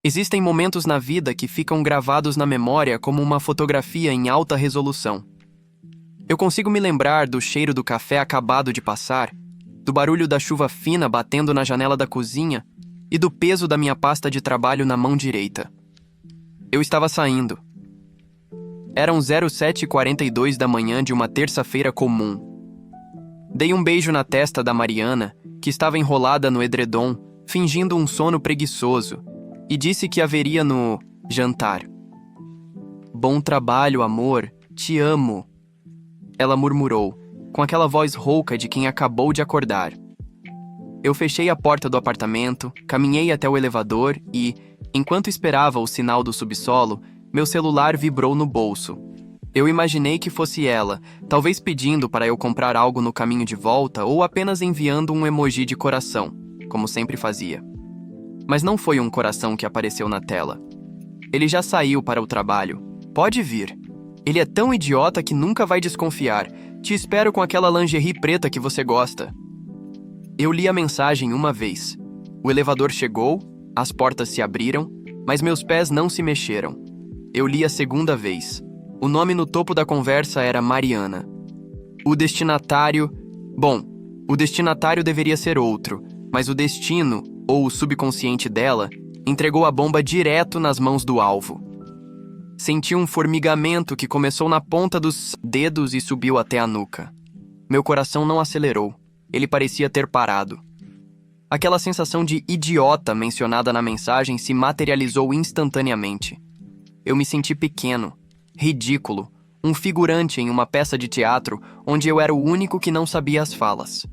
Existem momentos na vida que ficam gravados na memória como uma fotografia em alta resolução. Eu consigo me lembrar do cheiro do café acabado de passar, do barulho da chuva fina batendo na janela da cozinha e do peso da minha pasta de trabalho na mão direita. Eu estava saindo. Eram 07h42 da manhã de uma terça-feira comum. Dei um beijo na testa da Mariana, que estava enrolada no edredom, fingindo um sono preguiçoso, e disse que haveria no jantar. "Bom trabalho, amor. Te amo." Ela murmurou, com aquela voz rouca de quem acabou de acordar. Eu fechei a porta do apartamento, caminhei até o elevador e, enquanto esperava o sinal do subsolo, meu celular vibrou no bolso. Eu imaginei que fosse ela, talvez pedindo para eu comprar algo no caminho de volta ou apenas enviando um emoji de coração, como sempre fazia. Mas não foi um coração que apareceu na tela. Ele já saiu para o trabalho. Pode vir. Ele é tão idiota que nunca vai desconfiar. Te espero com aquela lingerie preta que você gosta. Eu li a mensagem uma vez. O elevador chegou, as portas se abriram, mas meus pés não se mexeram. Eu li a segunda vez. O nome no topo da conversa era Mariana. O destinatário... Bom, o destinatário deveria ser outro, mas o destino, ou o subconsciente dela, entregou a bomba direto nas mãos do alvo. Senti um formigamento que começou na ponta dos dedos e subiu até a nuca. Meu coração não acelerou. Ele parecia ter parado. Aquela sensação de idiota mencionada na mensagem se materializou instantaneamente. Eu me senti pequeno, ridículo, um figurante em uma peça de teatro onde eu era o único que não sabia as falas.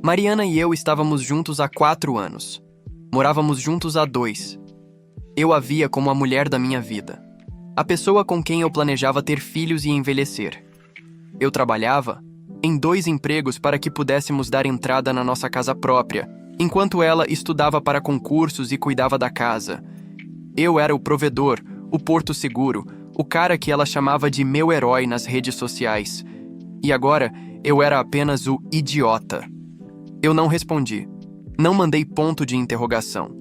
Mariana e eu estávamos juntos há 4 anos. Morávamos juntos há 2. Eu a via como a mulher da minha vida. A pessoa com quem eu planejava ter filhos e envelhecer. Eu trabalhava em 2 empregos para que pudéssemos dar entrada na nossa casa própria, enquanto ela estudava para concursos e cuidava da casa. Eu era o provedor, o porto seguro, o cara que ela chamava de meu herói nas redes sociais. E agora, eu era apenas o idiota. Eu não respondi. Não mandei ponto de interrogação.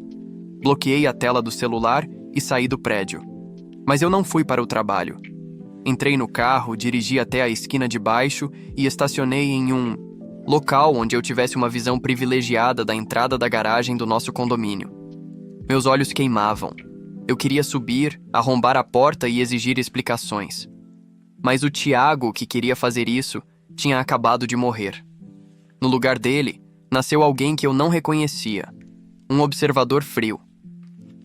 Bloqueei a tela do celular e saí do prédio. Mas eu não fui para o trabalho. Entrei no carro, dirigi até a esquina de baixo e estacionei em um local onde eu tivesse uma visão privilegiada da entrada da garagem do nosso condomínio. Meus olhos queimavam. Eu queria subir, arrombar a porta e exigir explicações. Mas o Tiago, que queria fazer isso, tinha acabado de morrer. No lugar dele, nasceu alguém que eu não reconhecia. Um observador frio.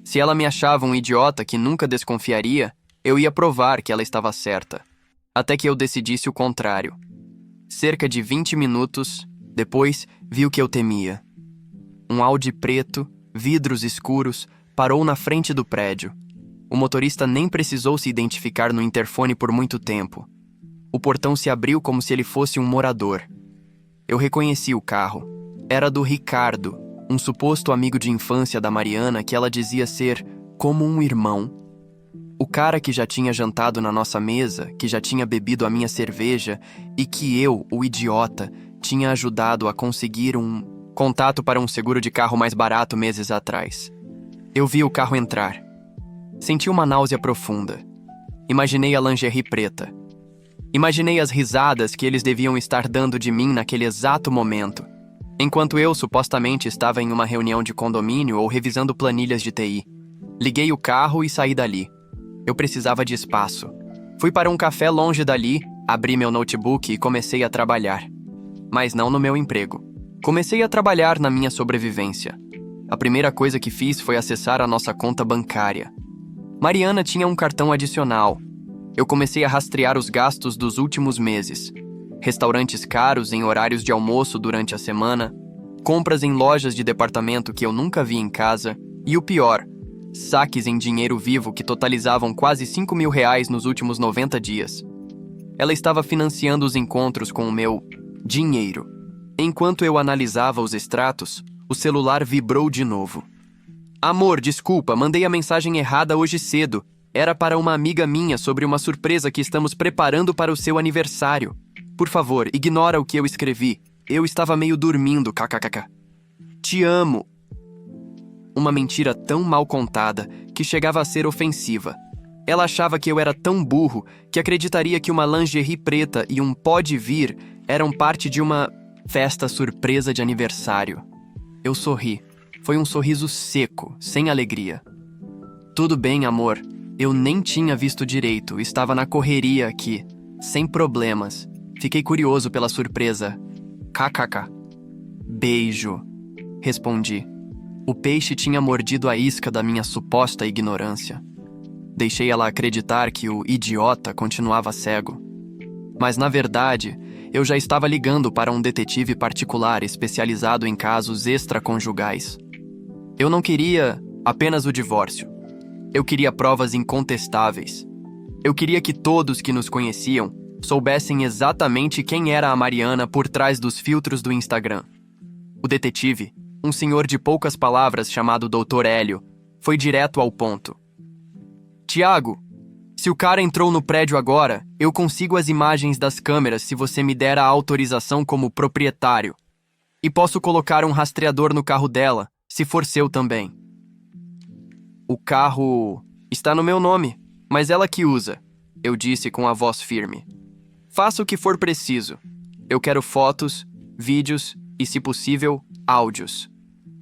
Se ela me achava um idiota que nunca desconfiaria, eu ia provar que ela estava certa. Até que eu decidisse o contrário. Cerca de 20 minutos depois, vi o que eu temia. Um Audi preto, vidros escuros, parou na frente do prédio. O motorista nem precisou se identificar no interfone por muito tempo. O portão se abriu como se ele fosse um morador. Eu reconheci o carro. Era do Ricardo, um suposto amigo de infância da Mariana que ela dizia ser como um irmão. O cara que já tinha jantado na nossa mesa, que já tinha bebido a minha cerveja e que eu, o idiota, tinha ajudado a conseguir um contato para um seguro de carro mais barato meses atrás. Eu vi o carro entrar. Senti uma náusea profunda. Imaginei a lingerie preta. Imaginei as risadas que eles deviam estar dando de mim naquele exato momento, enquanto eu supostamente estava em uma reunião de condomínio ou revisando planilhas de TI. Liguei o carro e saí dali. Eu precisava de espaço. Fui para um café longe dali, abri meu notebook e comecei a trabalhar. Mas não no meu emprego. Comecei a trabalhar na minha sobrevivência. A primeira coisa que fiz foi acessar a nossa conta bancária. Mariana tinha um cartão adicional. Eu comecei a rastrear os gastos dos últimos meses. Restaurantes caros em horários de almoço durante a semana, compras em lojas de departamento que eu nunca vi em casa e o pior, saques em dinheiro vivo que totalizavam quase R$ 5.000 nos últimos 90 dias. Ela estava financiando os encontros com o meu dinheiro. Enquanto eu analisava os extratos, o celular vibrou de novo. "Amor, desculpa, mandei a mensagem errada hoje cedo. Era para uma amiga minha sobre uma surpresa que estamos preparando para o seu aniversário. Por favor, ignora o que eu escrevi. Eu estava meio dormindo, kkkk. Te amo." Uma mentira tão mal contada que chegava a ser ofensiva. Ela achava que eu era tão burro que acreditaria que uma lingerie preta e um pode vir eram parte de uma festa surpresa de aniversário. Eu sorri. Foi um sorriso seco, sem alegria. Tudo bem, amor. Eu nem tinha visto direito, estava na correria aqui. Sem problemas. Fiquei curioso pela surpresa. KKK. Beijo. Respondi. O peixe tinha mordido a isca da minha suposta ignorância. Deixei ela acreditar que o idiota continuava cego. Mas, na verdade, eu já estava ligando para um detetive particular especializado em casos extraconjugais. Eu não queria apenas o divórcio. Eu queria provas incontestáveis. Eu queria que todos que nos conheciam soubessem exatamente quem era a Mariana por trás dos filtros do Instagram. O detetive, um senhor de poucas palavras chamado Dr. Hélio, foi direto ao ponto. Tiago, se o cara entrou no prédio agora, eu consigo as imagens das câmeras se você me der a autorização como proprietário. E posso colocar um rastreador no carro dela, se for seu também. O carro está no meu nome, mas ela que usa, eu disse com a voz firme. Faça o que for preciso. Eu quero fotos, vídeos e, se possível, áudios.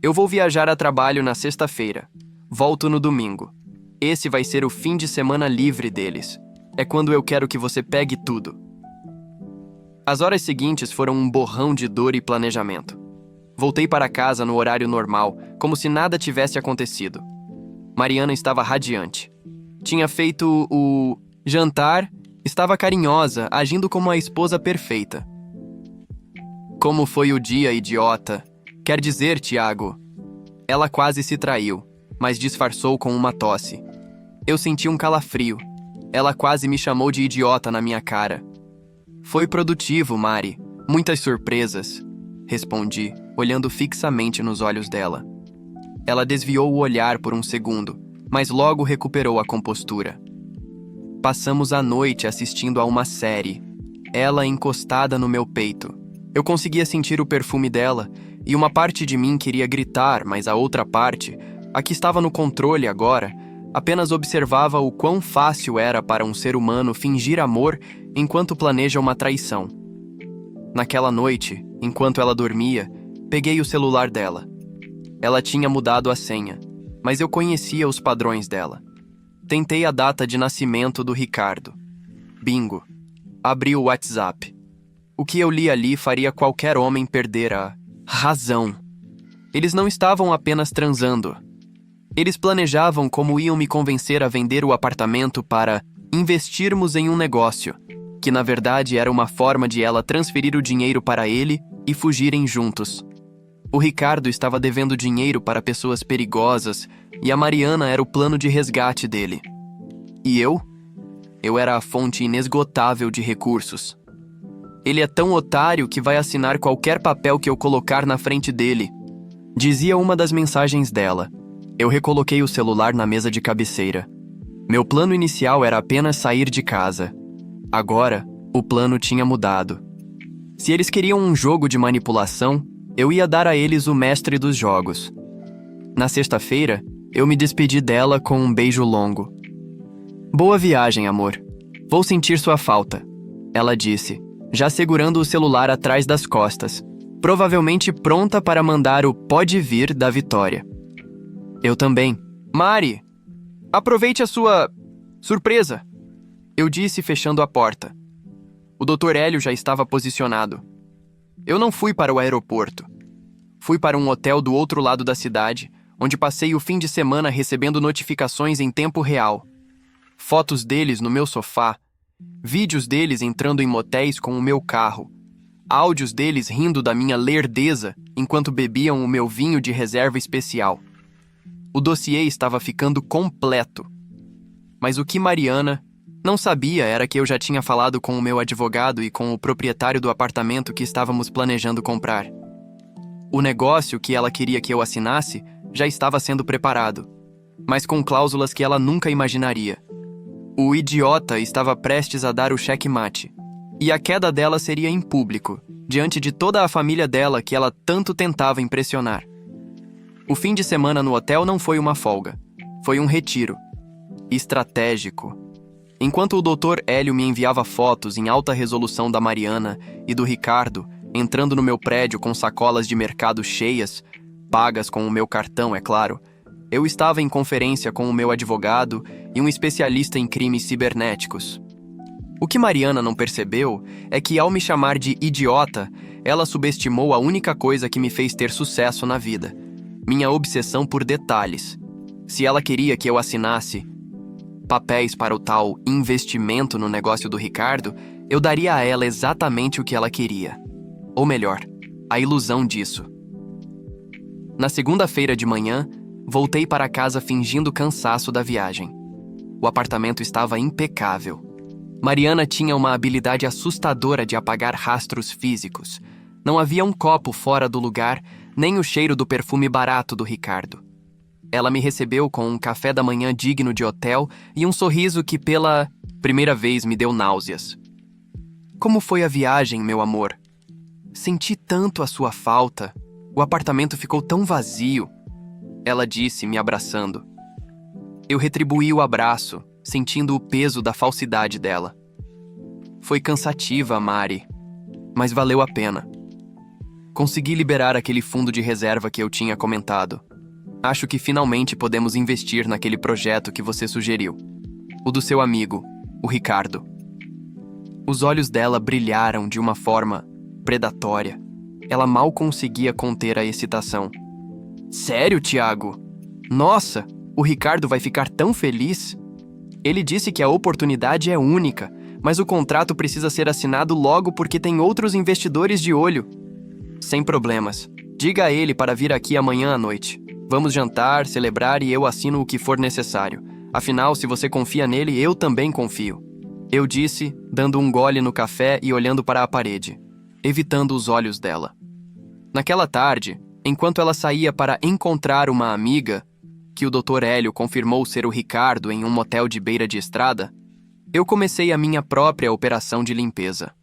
Eu vou viajar a trabalho na sexta-feira. Volto no domingo. Esse vai ser o fim de semana livre deles. É quando eu quero que você pegue tudo. As horas seguintes foram um borrão de dor e planejamento. Voltei para casa no horário normal, como se nada tivesse acontecido. Mariana estava radiante. Tinha feito o jantar, estava carinhosa, agindo como a esposa perfeita. Como foi o dia, idiota? Quer dizer, Tiago? Ela quase se traiu, mas disfarçou com uma tosse. Eu senti um calafrio. Ela quase me chamou de idiota na minha cara. Foi produtivo, Mari. Muitas surpresas, respondi, olhando fixamente nos olhos dela. Ela desviou o olhar por um segundo, mas logo recuperou a compostura. Passamos a noite assistindo a uma série, ela encostada no meu peito. Eu conseguia sentir o perfume dela, e uma parte de mim queria gritar, mas a outra parte, a que estava no controle agora, apenas observava o quão fácil era para um ser humano fingir amor enquanto planeja uma traição. Naquela noite, enquanto ela dormia, peguei o celular dela. Ela tinha mudado a senha, mas eu conhecia os padrões dela. Tentei a data de nascimento do Ricardo. Bingo. Abri o WhatsApp. O que eu li ali faria qualquer homem perder a razão. Eles não estavam apenas transando. Eles planejavam como iam me convencer a vender o apartamento para investirmos em um negócio, que na verdade era uma forma de ela transferir o dinheiro para ele e fugirem juntos. O Ricardo estava devendo dinheiro para pessoas perigosas e a Mariana era o plano de resgate dele. E eu? Eu era a fonte inesgotável de recursos. Ele é tão otário que vai assinar qualquer papel que eu colocar na frente dele, dizia uma das mensagens dela. Eu recoloquei o celular na mesa de cabeceira. Meu plano inicial era apenas sair de casa. Agora, o plano tinha mudado. Se eles queriam um jogo de manipulação, eu ia dar a eles o mestre dos jogos. Na sexta-feira, eu me despedi dela com um beijo longo. Boa viagem, amor. Vou sentir sua falta, ela disse, já segurando o celular atrás das costas, provavelmente pronta para mandar o pode vir da Vitória. Eu também. Mari, aproveite a sua surpresa, eu disse fechando a porta. O Dr. Hélio já estava posicionado. Eu não fui para o aeroporto. Fui para um hotel do outro lado da cidade, onde passei o fim de semana recebendo notificações em tempo real. Fotos deles no meu sofá, vídeos deles entrando em motéis com o meu carro, áudios deles rindo da minha lerdeza enquanto bebiam o meu vinho de reserva especial. O dossiê estava ficando completo. Mas o que Mariana não sabia era que eu já tinha falado com o meu advogado e com o proprietário do apartamento que estávamos planejando comprar. O negócio que ela queria que eu assinasse já estava sendo preparado, mas com cláusulas que ela nunca imaginaria. O idiota estava prestes a dar o checkmate, e a queda dela seria em público, diante de toda a família dela que ela tanto tentava impressionar. O fim de semana no hotel não foi uma folga. Foi um retiro. Estratégico. Enquanto o Dr. Hélio me enviava fotos em alta resolução da Mariana e do Ricardo, entrando no meu prédio com sacolas de mercado cheias, pagas com o meu cartão, é claro, eu estava em conferência com o meu advogado e um especialista em crimes cibernéticos. O que Mariana não percebeu é que, ao me chamar de idiota, ela subestimou a única coisa que me fez ter sucesso na vida: minha obsessão por detalhes. Se ela queria que eu assinasse papéis para o tal investimento no negócio do Ricardo, eu daria a ela exatamente o que ela queria. Ou melhor, a ilusão disso. Na segunda-feira de manhã, voltei para casa fingindo cansaço da viagem. O apartamento estava impecável. Mariana tinha uma habilidade assustadora de apagar rastros físicos. Não havia um copo fora do lugar, nem o cheiro do perfume barato do Ricardo. Ela me recebeu com um café da manhã digno de hotel e um sorriso que pela primeira vez me deu náuseas. Como foi a viagem, meu amor? Senti tanto a sua falta. O apartamento ficou tão vazio. Ela disse, me abraçando. Eu retribuí o abraço, sentindo o peso da falsidade dela. Foi cansativa, Mari, mas valeu a pena. Consegui liberar aquele fundo de reserva que eu tinha comentado. Acho que finalmente podemos investir naquele projeto que você sugeriu. O do seu amigo, o Ricardo. Os olhos dela brilharam de uma forma predatória. Ela mal conseguia conter a excitação. Sério, Tiago? Nossa, o Ricardo vai ficar tão feliz. Ele disse que a oportunidade é única, mas o contrato precisa ser assinado logo porque tem outros investidores de olho. Sem problemas. Diga a ele para vir aqui amanhã à noite. Vamos jantar, celebrar e eu assino o que for necessário. Afinal, se você confia nele, eu também confio. Eu disse, dando um gole no café e olhando para a parede, evitando os olhos dela. Naquela tarde, enquanto ela saía para encontrar uma amiga, que o Dr. Hélio confirmou ser o Ricardo em um motel de beira de estrada, eu comecei a minha própria operação de limpeza.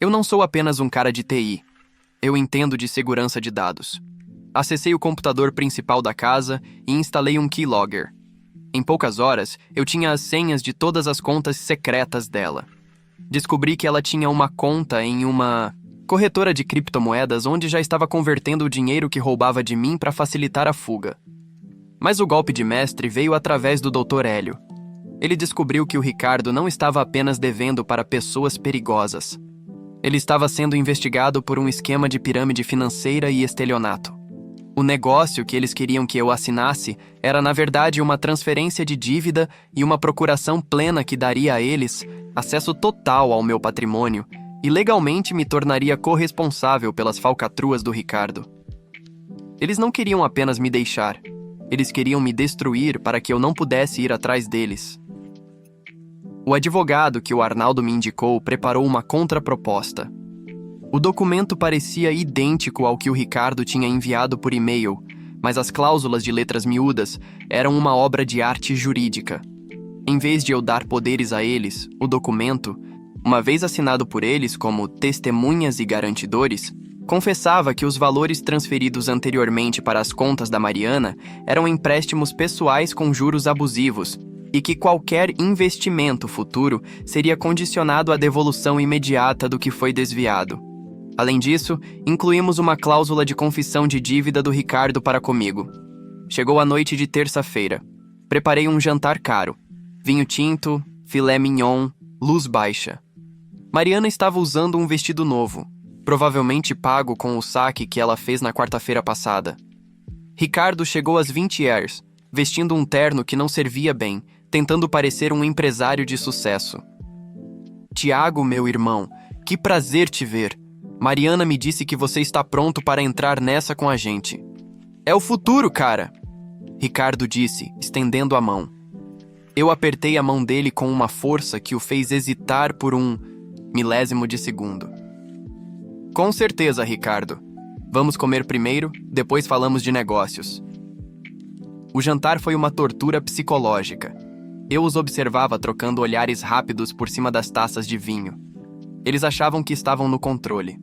Eu não sou apenas um cara de TI. Eu entendo de segurança de dados. Acessei o computador principal da casa e instalei um keylogger. Em poucas horas, eu tinha as senhas de todas as contas secretas dela. Descobri que ela tinha uma conta em uma corretora de criptomoedas onde já estava convertendo o dinheiro que roubava de mim para facilitar a fuga. Mas o golpe de mestre veio através do Dr. Hélio. Ele descobriu que o Ricardo não estava apenas devendo para pessoas perigosas. Ele estava sendo investigado por um esquema de pirâmide financeira e estelionato. O negócio que eles queriam que eu assinasse era, na verdade, uma transferência de dívida e uma procuração plena que daria a eles acesso total ao meu patrimônio e legalmente me tornaria corresponsável pelas falcatruas do Ricardo. Eles não queriam apenas me deixar. Eles queriam me destruir para que eu não pudesse ir atrás deles. O advogado que o Arnaldo me indicou preparou uma contraproposta. O documento parecia idêntico ao que o Ricardo tinha enviado por e-mail, mas as cláusulas de letras miúdas eram uma obra de arte jurídica. Em vez de eu dar poderes a eles, o documento, uma vez assinado por eles como testemunhas e garantidores, confessava que os valores transferidos anteriormente para as contas da Mariana eram empréstimos pessoais com juros abusivos e que qualquer investimento futuro seria condicionado à devolução imediata do que foi desviado. Além disso, incluímos uma cláusula de confissão de dívida do Ricardo para comigo. Chegou a noite de terça-feira. Preparei um jantar caro. Vinho tinto, filé mignon, luz baixa. Mariana estava usando um vestido novo, provavelmente pago com o saque que ela fez na quarta-feira passada. Ricardo chegou às 20 horas, vestindo um terno que não servia bem, tentando parecer um empresário de sucesso. Tiago, meu irmão, que prazer te ver. Mariana me disse que você está pronto para entrar nessa com a gente. É o futuro, cara! Ricardo disse, estendendo a mão. Eu apertei a mão dele com uma força que o fez hesitar por um milésimo de segundo. Com certeza, Ricardo. Vamos comer primeiro, depois falamos de negócios. O jantar foi uma tortura psicológica. Eu os observava trocando olhares rápidos por cima das taças de vinho. Eles achavam que estavam no controle.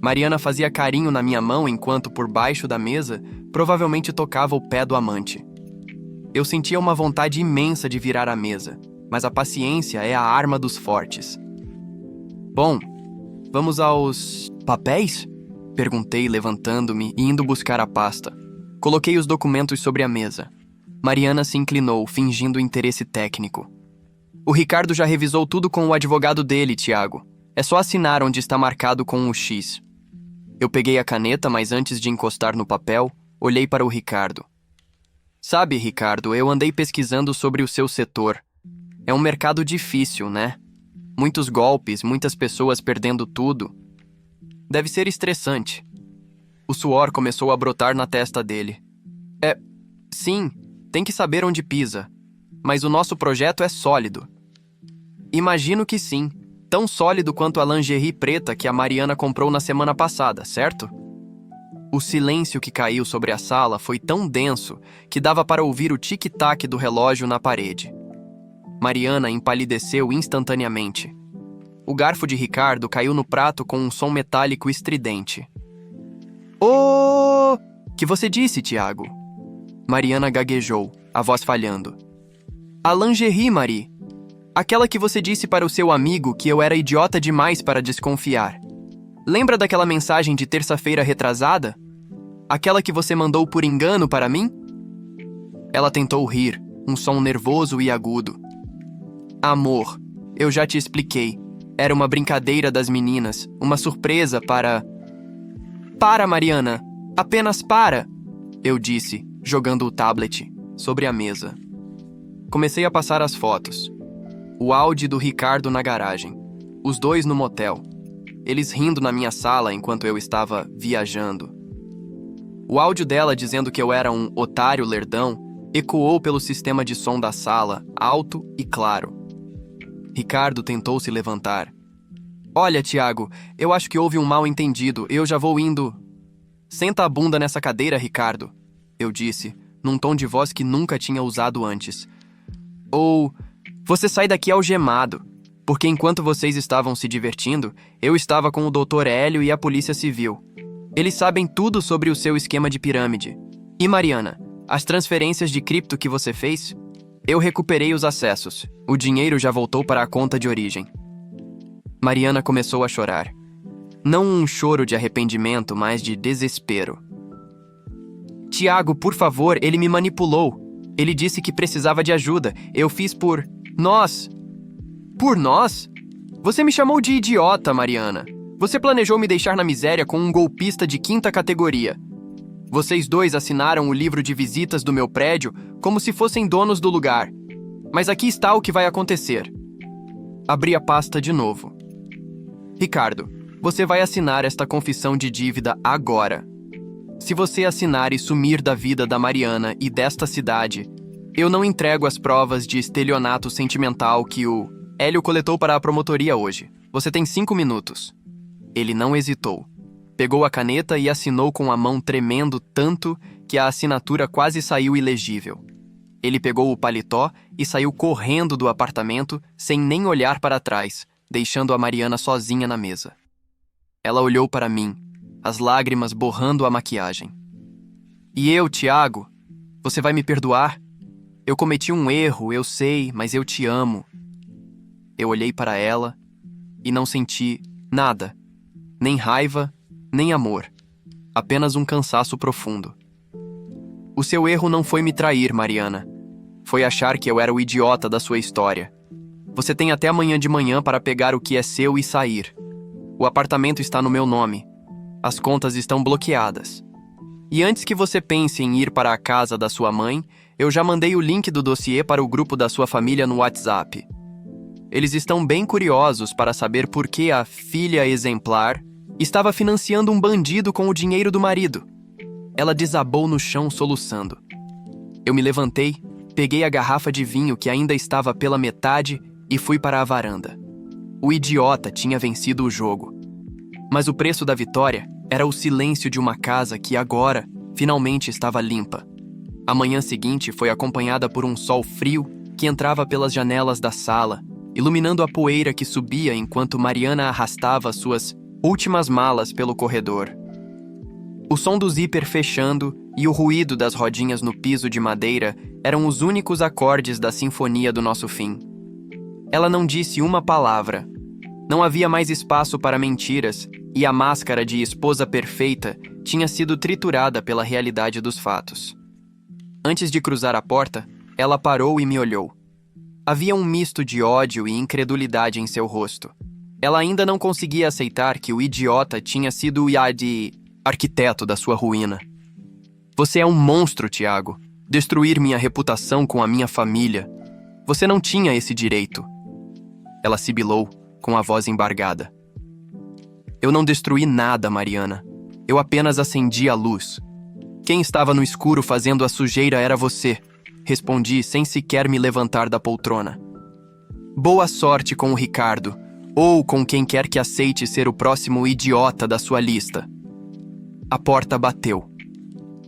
Mariana fazia carinho na minha mão enquanto, por baixo da mesa, provavelmente tocava o pé do amante. Eu sentia uma vontade imensa de virar a mesa, mas a paciência é a arma dos fortes. Bom, vamos aos papéis? Perguntei, levantando-me e indo buscar a pasta. Coloquei os documentos sobre a mesa. Mariana se inclinou, fingindo interesse técnico. O Ricardo já revisou tudo com o advogado dele, Tiago. É só assinar onde está marcado com um X. Eu peguei a caneta, mas antes de encostar no papel, olhei para o Ricardo. Sabe, Ricardo, eu andei pesquisando sobre o seu setor. É um mercado difícil, né? Muitos golpes, muitas pessoas perdendo tudo. Deve ser estressante. O suor começou a brotar na testa dele. Sim, tem que saber onde pisa. Mas o nosso projeto é sólido. Imagino que sim. Tão sólido quanto a lingerie preta que a Mariana comprou na semana passada, certo? O silêncio que caiu sobre a sala foi tão denso que dava para ouvir o tic-tac do relógio na parede. Mariana empalideceu instantaneamente. O garfo de Ricardo caiu no prato com um som metálico estridente. "Oh! Que você disse, Tiago?" Mariana gaguejou, a voz falhando. "A lingerie, Marie. Aquela que você disse para o seu amigo que eu era idiota demais para desconfiar. Lembra daquela mensagem de terça-feira retrasada? Aquela que você mandou por engano para mim?" Ela tentou rir, um som nervoso e agudo. "Amor, eu já te expliquei. Era uma brincadeira das meninas, uma surpresa para..." "Para, Mariana! Apenas para!" eu disse, jogando o tablet sobre a mesa. Comecei a passar as fotos. O Audi do Ricardo na garagem. Os dois no motel. Eles rindo na minha sala enquanto eu estava viajando. O áudio dela dizendo que eu era um otário lerdão ecoou pelo sistema de som da sala, alto e claro. Ricardo tentou se levantar. "Olha, Tiago, eu acho que houve um mal-entendido. Eu já vou indo." "Senta a bunda nessa cadeira, Ricardo," eu disse, num tom de voz que nunca tinha usado antes. "Ou... você sai daqui algemado, porque enquanto vocês estavam se divertindo, eu estava com o Dr. Hélio e a Polícia Civil. Eles sabem tudo sobre o seu esquema de pirâmide. E Mariana, as transferências de cripto que você fez? Eu recuperei os acessos. O dinheiro já voltou para a conta de origem." Mariana começou a chorar. Não um choro de arrependimento, mas de desespero. "Tiago, por favor, ele me manipulou. Ele disse que precisava de ajuda. Eu fiz por... nós." "Por nós? Você me chamou de idiota, Mariana. Você planejou me deixar na miséria com um golpista de 5ª categoria. Vocês dois assinaram o livro de visitas do meu prédio como se fossem donos do lugar. Mas aqui está o que vai acontecer." Abri a pasta de novo. "Ricardo, você vai assinar esta confissão de dívida agora. Se você assinar e sumir da vida da Mariana e desta cidade, eu não entrego as provas de estelionato sentimental que o Hélio coletou para a promotoria hoje. Você tem 5 minutos." Ele não hesitou. Pegou a caneta e assinou com a mão tremendo tanto que a assinatura quase saiu ilegível. Ele pegou o paletó e saiu correndo do apartamento sem nem olhar para trás, deixando a Mariana sozinha na mesa. Ela olhou para mim, as lágrimas borrando a maquiagem. "E eu, Tiago? Você vai me perdoar? Eu cometi um erro, eu sei, mas eu te amo." Eu olhei para ela e não senti nada, nem raiva, nem amor, apenas um cansaço profundo. "O seu erro não foi me trair, Mariana. Foi achar que eu era o idiota da sua história. Você tem até amanhã de manhã para pegar o que é seu e sair. O apartamento está no meu nome. As contas estão bloqueadas. E antes que você pense em ir para a casa da sua mãe, eu já mandei o link do dossiê para o grupo da sua família no WhatsApp. Eles estão bem curiosos para saber por que a filha exemplar estava financiando um bandido com o dinheiro do marido." Ela desabou no chão soluçando. Eu me levantei, peguei a garrafa de vinho que ainda estava pela metade e fui para a varanda. O idiota tinha vencido o jogo. Mas o preço da vitória era o silêncio de uma casa que agora, finalmente, estava limpa. A manhã seguinte foi acompanhada por um sol frio que entrava pelas janelas da sala, iluminando a poeira que subia enquanto Mariana arrastava suas Últimas malas pelo corredor. O som do zíper fechando e o ruído das rodinhas no piso de madeira eram os únicos acordes da sinfonia do nosso fim. Ela não disse uma palavra. Não havia mais espaço para mentiras e a máscara de esposa perfeita tinha sido triturada pela realidade dos fatos. Antes de cruzar a porta, ela parou e me olhou. Havia um misto de ódio e incredulidade em seu rosto. Ela ainda não conseguia aceitar que o idiota tinha sido o arquiteto da sua ruína. Você é um monstro, Tiago. Destruir minha reputação com a minha família. Você não tinha esse direito. Ela sibilou, com a voz embargada. Eu não destruí nada, Mariana. Eu apenas acendi a luz. Quem estava no escuro fazendo a sujeira era você. Respondi sem sequer me levantar da poltrona. Boa sorte com o Ricardo, ou com quem quer que aceite ser o próximo idiota da sua lista. A porta bateu.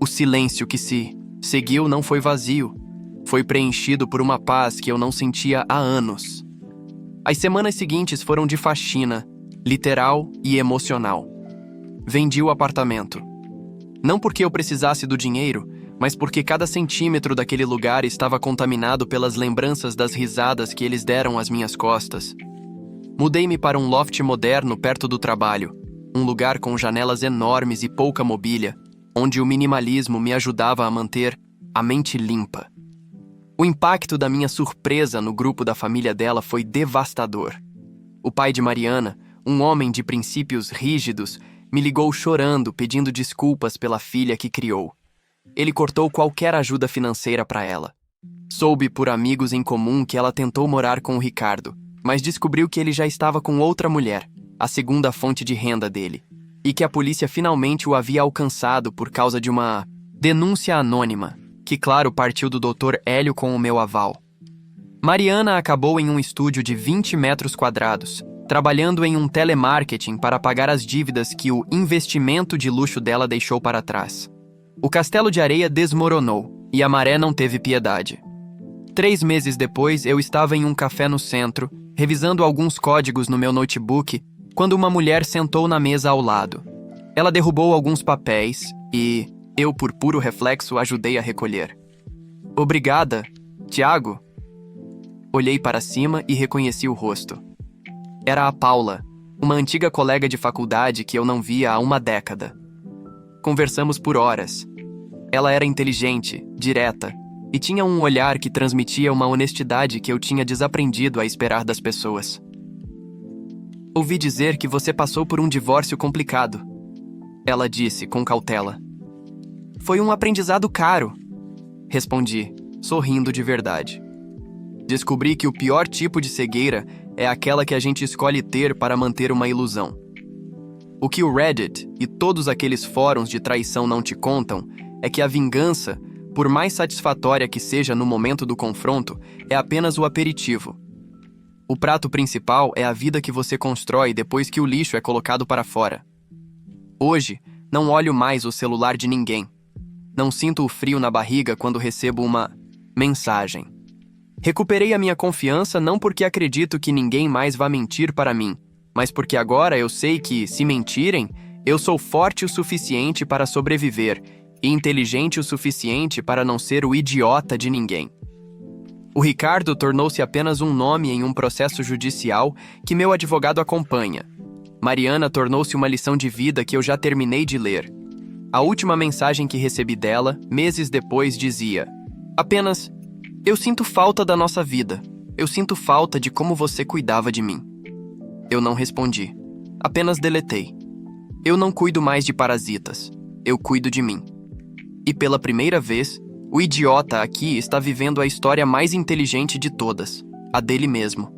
O silêncio que se seguiu não foi vazio. Foi preenchido por uma paz que eu não sentia há anos. As semanas seguintes foram de faxina, literal e emocional. Vendi o apartamento. Não porque eu precisasse do dinheiro, mas porque cada centímetro daquele lugar estava contaminado pelas lembranças das risadas que eles deram às minhas costas. Mudei-me para um loft moderno perto do trabalho, um lugar com janelas enormes e pouca mobília, onde o minimalismo me ajudava a manter a mente limpa. O impacto da minha surpresa no grupo da família dela foi devastador. O pai de Mariana, um homem de princípios rígidos, me ligou chorando pedindo desculpas pela filha que criou. Ele cortou qualquer ajuda financeira para ela. Soube por amigos em comum que ela tentou morar com o Ricardo, mas descobriu que ele já estava com outra mulher, a segunda fonte de renda dele, e que a polícia finalmente o havia alcançado por causa de uma denúncia anônima, que claro partiu do Dr. Hélio com o meu aval. Mariana acabou em um estúdio de 20 metros quadrados, trabalhando em um telemarketing para pagar as dívidas que o investimento de luxo dela deixou para trás. O castelo de areia desmoronou e a maré não teve piedade. 3 meses depois, eu estava em um café no centro, revisando alguns códigos no meu notebook, quando uma mulher sentou na mesa ao lado. Ela derrubou alguns papéis e eu, por puro reflexo, ajudei a recolher. Obrigada, Tiago. Olhei para cima e reconheci o rosto. Era a Paula, uma antiga colega de faculdade que eu não via há uma década. Conversamos por horas. Ela era inteligente, direta, e tinha um olhar que transmitia uma honestidade que eu tinha desaprendido a esperar das pessoas. Ouvi dizer que você passou por um divórcio complicado, ela disse com cautela. Foi um aprendizado caro, respondi, sorrindo de verdade. Descobri que o pior tipo de cegueira é aquela que a gente escolhe ter para manter uma ilusão. O que o Reddit e todos aqueles fóruns de traição não te contam é que a vingança, por mais satisfatória que seja no momento do confronto, é apenas o aperitivo. O prato principal é a vida que você constrói depois que o lixo é colocado para fora. Hoje, não olho mais o celular de ninguém. Não sinto o frio na barriga quando recebo uma mensagem. Recuperei a minha confiança não porque acredito que ninguém mais vá mentir para mim, mas porque agora eu sei que, se mentirem, eu sou forte o suficiente para sobreviver e inteligente o suficiente para não ser o idiota de ninguém. O Ricardo tornou-se apenas um nome em um processo judicial que meu advogado acompanha. Mariana tornou-se uma lição de vida que eu já terminei de ler. A última mensagem que recebi dela, meses depois, dizia apenas: eu sinto falta da nossa vida. Eu sinto falta de como você cuidava de mim. Eu não respondi. Apenas deletei. Eu não cuido mais de parasitas. Eu cuido de mim. E pela primeira vez, o idiota aqui está vivendo a história mais inteligente de todas, a dele mesmo.